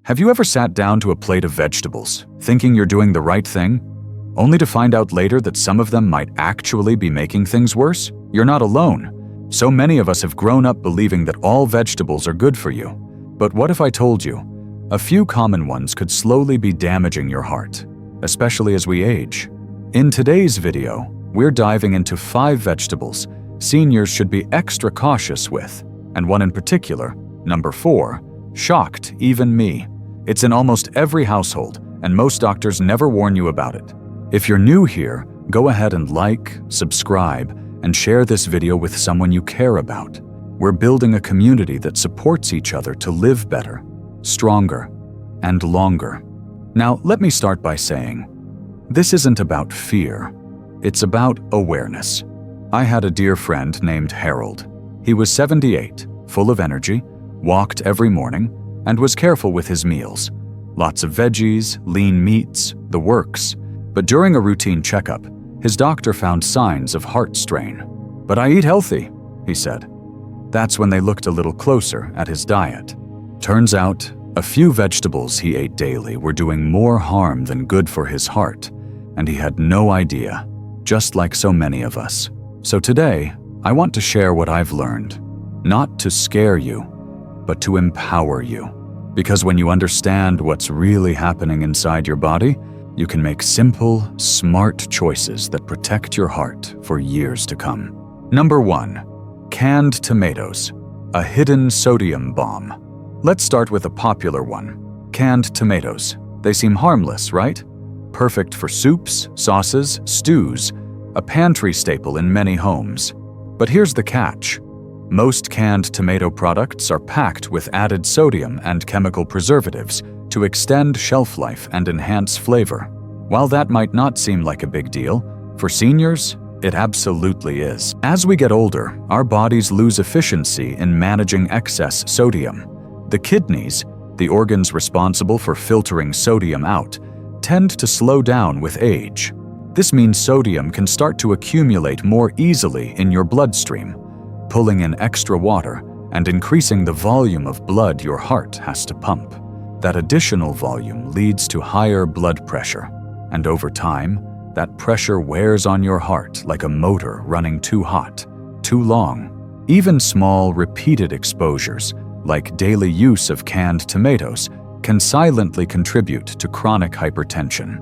Have you ever sat down to a plate of vegetables, thinking you're doing the right thing, only to find out later that some of them might actually be making things worse? You're not alone. So many of us have grown up believing that all vegetables are good for you. But what if I told you, a few common ones could slowly be damaging your heart, especially as we age? In today's video, we're diving into 5 vegetables seniors should be extra cautious with, and one in particular, number 4, shocked even me. It's in almost every household, and most doctors never warn you about it. If you're new here, go ahead and like, subscribe, and share this video with someone you care about. We're building a community that supports each other to live better, stronger, and longer. Now, let me start by saying, this isn't about fear. It's about awareness. I had a dear friend named Harold. He was 78, full of energy, walked every morning, and was careful with his meals. Lots of veggies, lean meats, the works. But during a routine checkup, his doctor found signs of heart strain. "But I eat healthy," he said. That's when they looked a little closer at his diet. Turns out, a few vegetables he ate daily were doing more harm than good for his heart, and he had no idea, just like so many of us. So today, I want to share what I've learned, not to scare you, but to empower you. Because when you understand what's really happening inside your body, you can make simple, smart choices that protect your heart for years to come. Number 1, canned tomatoes, a hidden sodium bomb. Let's start with a popular one, canned tomatoes. They seem harmless, right? Perfect for soups, sauces, stews, a pantry staple in many homes. But here's the catch. Most canned tomato products are packed with added sodium and chemical preservatives to extend shelf life and enhance flavor. While that might not seem like a big deal, for seniors, it absolutely is. As we get older, our bodies lose efficiency in managing excess sodium. The kidneys, the organs responsible for filtering sodium out, tend to slow down with age. This means sodium can start to accumulate more easily in your bloodstream, pulling in extra water and increasing the volume of blood your heart has to pump. That additional volume leads to higher blood pressure, and over time, that pressure wears on your heart like a motor running too hot, too long. Even small, repeated exposures, like daily use of canned tomatoes, can silently contribute to chronic hypertension.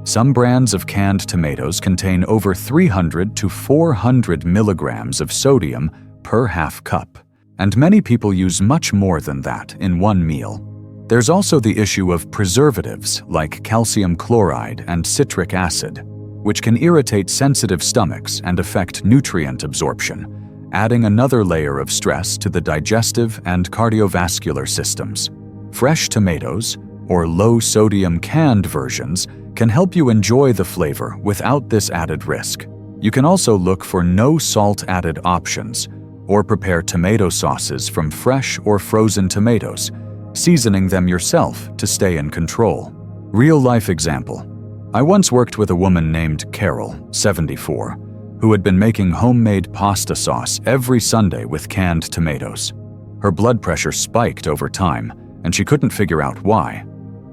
Some brands of canned tomatoes contain over 300 to 400 milligrams of sodium per half cup, and many people use much more than that in one meal. There's also the issue of preservatives like calcium chloride and citric acid, which can irritate sensitive stomachs and affect nutrient absorption, adding another layer of stress to the digestive and cardiovascular systems. Fresh tomatoes, or low-sodium canned versions, can help you enjoy the flavor without this added risk. You can also look for no salt-added options, or prepare tomato sauces from fresh or frozen tomatoes, seasoning them yourself to stay in control. Real-life example. I once worked with a woman named Carol, 74, who had been making homemade pasta sauce every Sunday with canned tomatoes. Her blood pressure spiked over time, and she couldn't figure out why.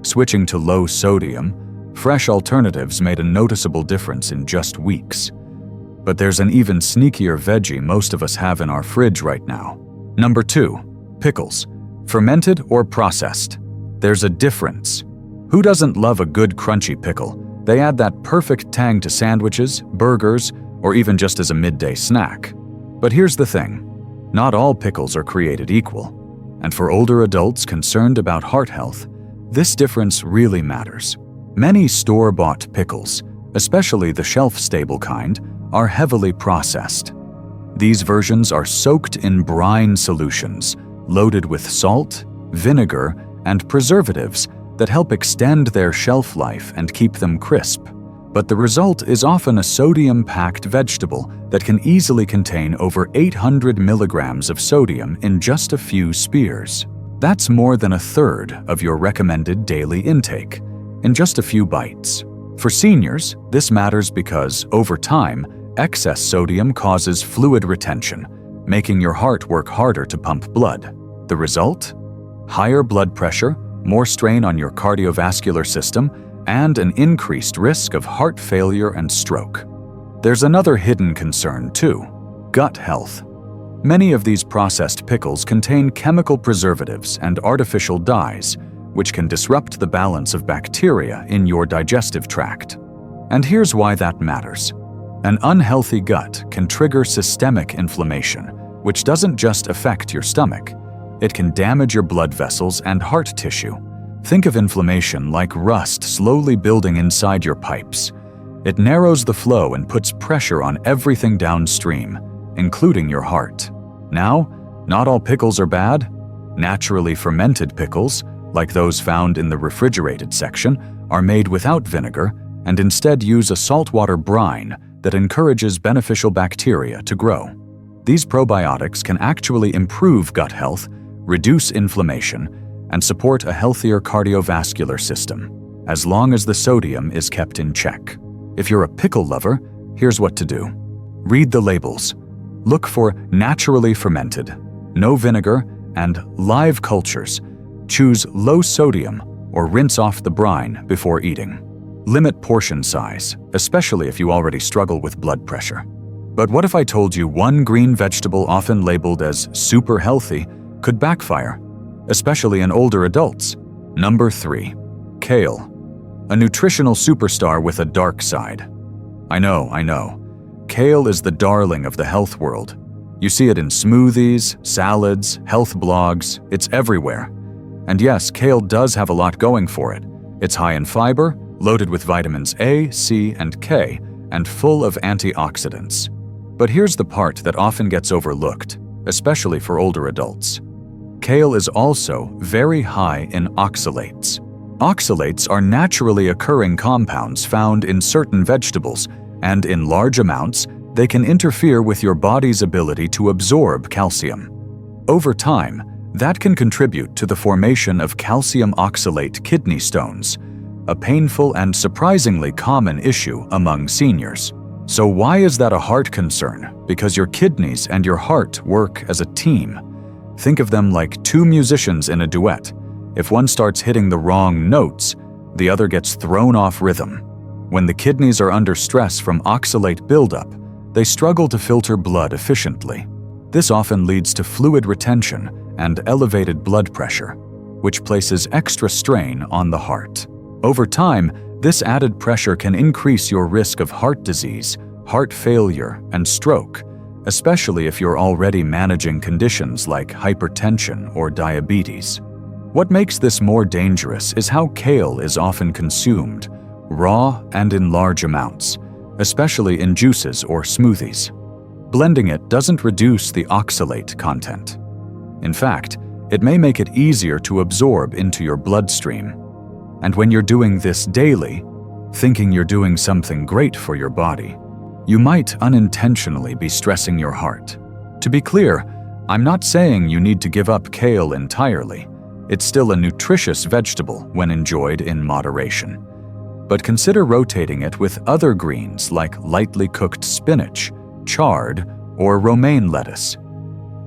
Switching to low sodium, fresh alternatives made a noticeable difference in just weeks. But there's an even sneakier veggie most of us have in our fridge right now. Number 2, pickles, fermented or processed. There's a difference. Who doesn't love a good crunchy pickle? They add that perfect tang to sandwiches, burgers, or even just as a midday snack. But here's the thing. Not all pickles are created equal. And for older adults concerned about heart health, this difference really matters. Many store-bought pickles, especially the shelf-stable kind, are heavily processed. These versions are soaked in brine solutions, loaded with salt, vinegar, and preservatives that help extend their shelf life and keep them crisp. But the result is often a sodium-packed vegetable that can easily contain over 800 milligrams of sodium in just a few spears. That's more than a third of your recommended daily intake, in just a few bites. For seniors, this matters because, over time, excess sodium causes fluid retention, making your heart work harder to pump blood. The result? Higher blood pressure, more strain on your cardiovascular system, and an increased risk of heart failure and stroke. There's another hidden concern too: gut health. Many of these processed pickles contain chemical preservatives and artificial dyes, which can disrupt the balance of bacteria in your digestive tract. And here's why that matters. An unhealthy gut can trigger systemic inflammation, which doesn't just affect your stomach. It can damage your blood vessels and heart tissue. Think of inflammation like rust slowly building inside your pipes. It narrows the flow and puts pressure on everything downstream, including your heart. Now, not all pickles are bad. Naturally fermented pickles, like those found in the refrigerated section, are made without vinegar and instead use a saltwater brine that encourages beneficial bacteria to grow. These probiotics can actually improve gut health, reduce inflammation, and support a healthier cardiovascular system, as long as the sodium is kept in check. If you're a pickle lover, here's what to do. Read the labels. Look for naturally fermented, no vinegar, and live cultures. Choose low sodium or rinse off the brine before eating. Limit portion size, especially if you already struggle with blood pressure. But what if I told you one green vegetable often labeled as super healthy could backfire, especially in older adults? Number 3. Kale. A nutritional superstar with a dark side. I know. Kale is the darling of the health world. You see it in smoothies, salads, health blogs, it's everywhere. And yes, kale does have a lot going for it. It's high in fiber, loaded with vitamins A, C, and K, and full of antioxidants. But here's the part that often gets overlooked, especially for older adults. Kale is also very high in oxalates. Oxalates are naturally occurring compounds found in certain vegetables, and in large amounts, they can interfere with your body's ability to absorb calcium. Over time, that can contribute to the formation of calcium oxalate kidney stones, a painful and surprisingly common issue among seniors. So why is that a heart concern? Because your kidneys and your heart work as a team. Think of them like two musicians in a duet. If one starts hitting the wrong notes, the other gets thrown off rhythm. When the kidneys are under stress from oxalate buildup, they struggle to filter blood efficiently. This often leads to fluid retention and elevated blood pressure, which places extra strain on the heart. Over time, this added pressure can increase your risk of heart disease, heart failure, and stroke, especially if you're already managing conditions like hypertension or diabetes. What makes this more dangerous is how kale is often consumed, raw and in large amounts, especially in juices or smoothies. Blending it doesn't reduce the oxalate content. In fact, it may make it easier to absorb into your bloodstream. And when you're doing this daily, thinking you're doing something great for your body, you might unintentionally be stressing your heart. To be clear, I'm not saying you need to give up kale entirely. It's still a nutritious vegetable when enjoyed in moderation. But consider rotating it with other greens like lightly cooked spinach, chard, or romaine lettuce.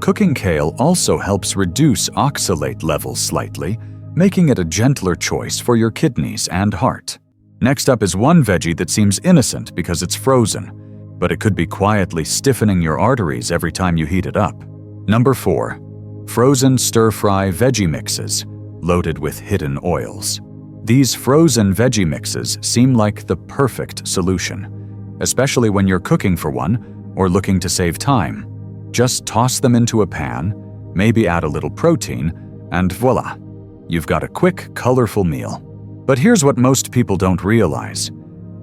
Cooking kale also helps reduce oxalate levels slightly, making it a gentler choice for your kidneys and heart. Next up is one veggie that seems innocent because it's frozen, but it could be quietly stiffening your arteries every time you heat it up. Number 4. Frozen stir-fry veggie mixes, loaded with hidden oils. These frozen veggie mixes seem like the perfect solution, especially when you're cooking for one or looking to save time. Just toss them into a pan, maybe add a little protein, and voila, you've got a quick, colorful meal. But here's what most people don't realize.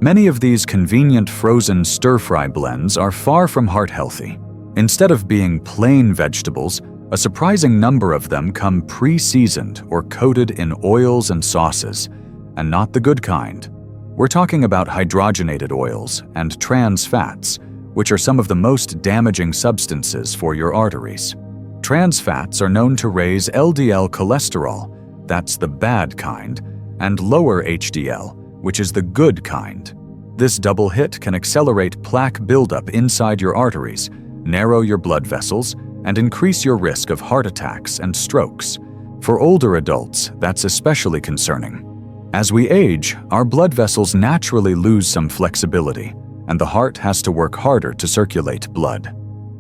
Many of these convenient frozen stir-fry blends are far from heart-healthy. Instead of being plain vegetables, a surprising number of them come pre-seasoned or coated in oils and sauces, and not the good kind. We're talking about hydrogenated oils and trans fats, which are some of the most damaging substances for your arteries. Trans fats are known to raise LDL cholesterol, that's the bad kind, and lower HDL, which is the good kind. This double hit can accelerate plaque buildup inside your arteries, narrow your blood vessels, and increase your risk of heart attacks and strokes. For older adults, that's especially concerning. As we age, our blood vessels naturally lose some flexibility, and the heart has to work harder to circulate blood.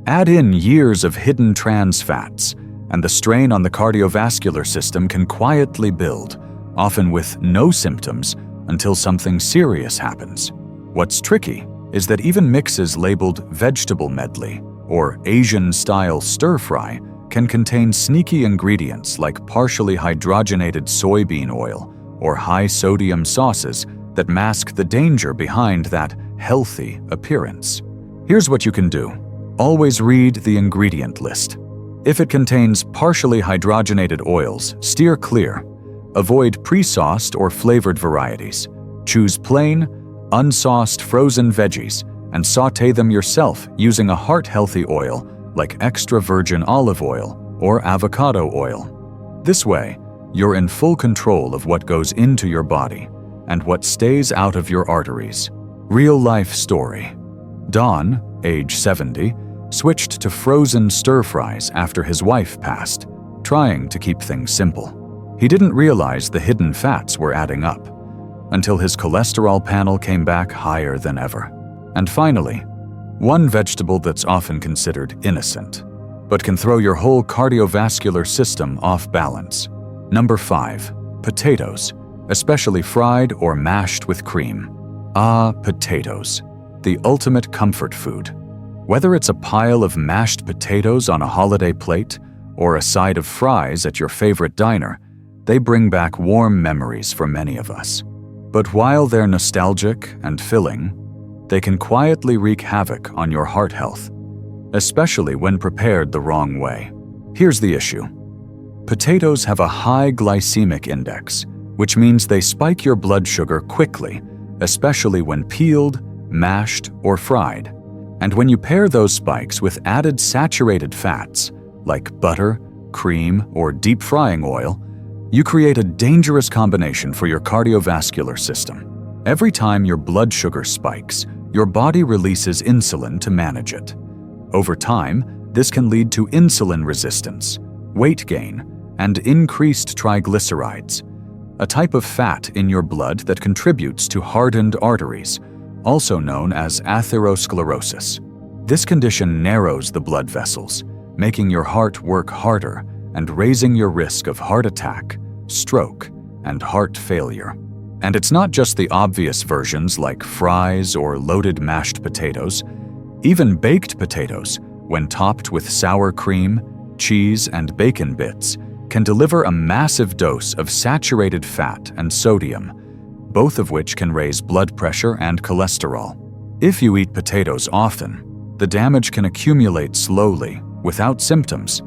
Add in years of hidden trans fats, and the strain on the cardiovascular system can quietly build, often with no symptoms, until something serious happens. What's tricky is that even mixes labeled vegetable medley or Asian-style stir-fry can contain sneaky ingredients like partially hydrogenated soybean oil or high-sodium sauces that mask the danger behind that healthy appearance. Here's what you can do. Always read the ingredient list. If it contains partially hydrogenated oils, steer clear. Avoid pre-sauced or flavored varieties. Choose plain, unsauced frozen veggies and sauté them yourself using a heart-healthy oil like extra virgin olive oil or avocado oil. This way, you're in full control of what goes into your body and what stays out of your arteries. Real-life story. Don, age 70, switched to frozen stir-fries after his wife passed, trying to keep things simple. He didn't realize the hidden fats were adding up, until his cholesterol panel came back higher than ever. And finally, one vegetable that's often considered innocent, but can throw your whole cardiovascular system off balance. Number 5. Potatoes, especially fried or mashed with cream. Potatoes, the ultimate comfort food. Whether it's a pile of mashed potatoes on a holiday plate or a side of fries at your favorite diner, they bring back warm memories for many of us. But while they're nostalgic and filling, they can quietly wreak havoc on your heart health, especially when prepared the wrong way. Here's the issue. Potatoes have a high glycemic index, which means they spike your blood sugar quickly, especially when peeled, mashed, or fried. And when you pair those spikes with added saturated fats, like butter, cream, or deep frying oil, you create a dangerous combination for your cardiovascular system. Every time your blood sugar spikes, your body releases insulin to manage it. Over time, this can lead to insulin resistance, weight gain, and increased triglycerides, a type of fat in your blood that contributes to hardened arteries, also known as atherosclerosis. This condition narrows the blood vessels, making your heart work harder and raising your risk of heart attack, stroke, and heart failure. And it's not just the obvious versions like fries or loaded mashed potatoes. Even baked potatoes, when topped with sour cream, cheese, and bacon bits, can deliver a massive dose of saturated fat and sodium, both of which can raise blood pressure and cholesterol. If you eat potatoes often, the damage can accumulate slowly, without symptoms,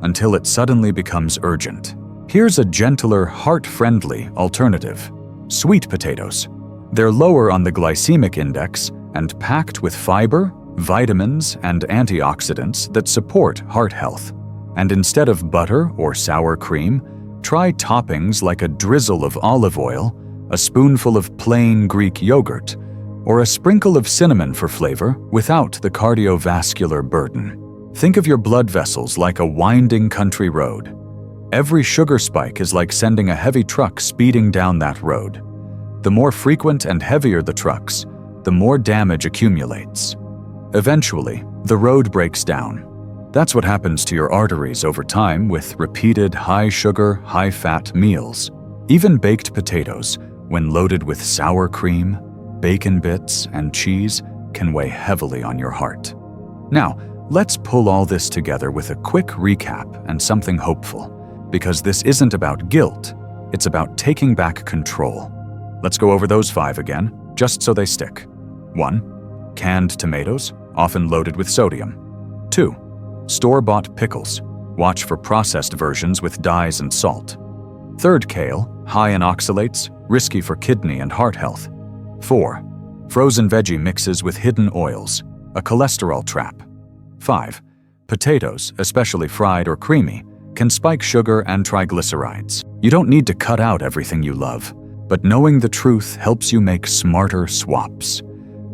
until it suddenly becomes urgent. Here's a gentler, heart-friendly alternative. Sweet potatoes. They're lower on the glycemic index and packed with fiber, vitamins, and antioxidants that support heart health. And instead of butter or sour cream, try toppings like a drizzle of olive oil, a spoonful of plain Greek yogurt, or a sprinkle of cinnamon for flavor without the cardiovascular burden. Think of your blood vessels like a winding country road. Every sugar spike is like sending a heavy truck speeding down that road. The more frequent and heavier the trucks, the more damage accumulates. Eventually, the road breaks down. That's what happens to your arteries over time with repeated high-sugar, high-fat meals. Even baked potatoes, when loaded with sour cream, bacon bits, and cheese, can weigh heavily on your heart. Now, let's pull all this together with a quick recap and something hopeful. Because this isn't about guilt, it's about taking back control. Let's go over those 5 again, just so they stick. 1. Canned tomatoes, often loaded with sodium. 2. Store-bought pickles. Watch for processed versions with dyes and salt. 3rd kale, high in oxalates, risky for kidney and heart health. 4. Frozen veggie mixes with hidden oils, a cholesterol trap. 5. Potatoes, especially fried or creamy, can spike sugar and triglycerides. You don't need to cut out everything you love, but knowing the truth helps you make smarter swaps.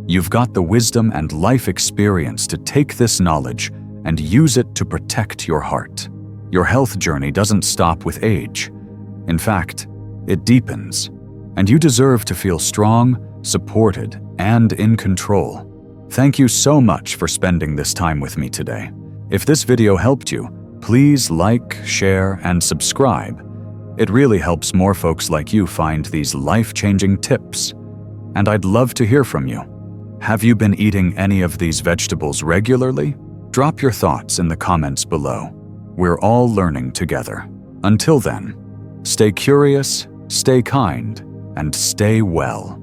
You've got the wisdom and life experience to take this knowledge and use it to protect your heart. Your health journey doesn't stop with age. In fact, it deepens, and you deserve to feel strong, supported, and in control. Thank you so much for spending this time with me today. If this video helped you, please like, share, and subscribe. It really helps more folks like you find these life-changing tips. And I'd love to hear from you. Have you been eating any of these vegetables regularly? Drop your thoughts in the comments below. We're all learning together. Until then, stay curious, stay kind, and stay well.